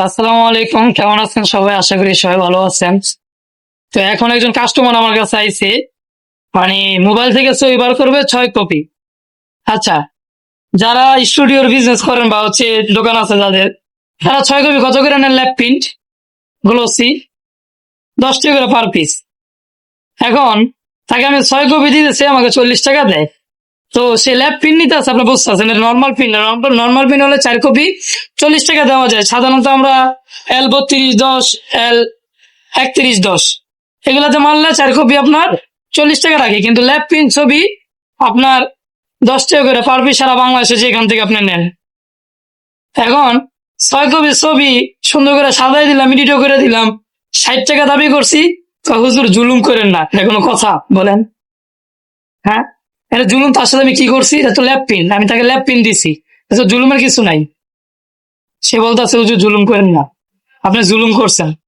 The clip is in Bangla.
আসসালামু আলাইকুম, কেমন আছেন সবাই? আশা করি সবাই ভালো আছেন। তো এখন একজন কাস্টমার আমার কাছে আইছে, মানে মোবাইল থেকে ছবি বার করবে 6 কপি। আচ্ছা, যারা স্টুডিওর বিজনেস করেন বা হচ্ছে দোকান আছে যাদের, তারা 6 কপি কত করে নেন? ল্যাব প্রিন্ট গ্লোসি 10 টাকা করে পার পিস। এখন তাকে আমি 6 কপি দিতেছি, আমাকে 40 টাকা দেয়। তো সে ল্যাব প্রিন্ট নিতে আছে, আপনি বুঝতে পারছেন নর্মাল প্রিন্ট না। নর্মাল প্রিন্ট হলে 4 কপি 40 টাকা দেওয়া যায়। সাধারণত আমরা L3210, L3110 এগুলাতে মারলে 4 কপি আপনার 40 টাকা রাখে, কিন্তু ল্যাব প্রিন্ট ছবি আপনার 10 টাকা করে পার পিস সারা বাংলাদেশে যেখান থেকে আপনি নেন। এখন 6 কপি ছবি সুন্দর করে সাজাই দিলাম, এডিটও করে দিলাম, 60 টাকা দাবি করছি। তো হুজুর জুলুম করেন না, এটা কোনো কথা বলেন? হ্যাঁ, এটা জুলুম। তার সাথে আমি কি করছি? এটা তো ল্যাব প্রিন্ট, আমি তাকে ল্যাব প্রিন্ট দিছি, এটা তো জুলুমের কিছু নাই। সে বলতেছে হুজুর জুলুম করেন না, আপনি জুলুম করছেন।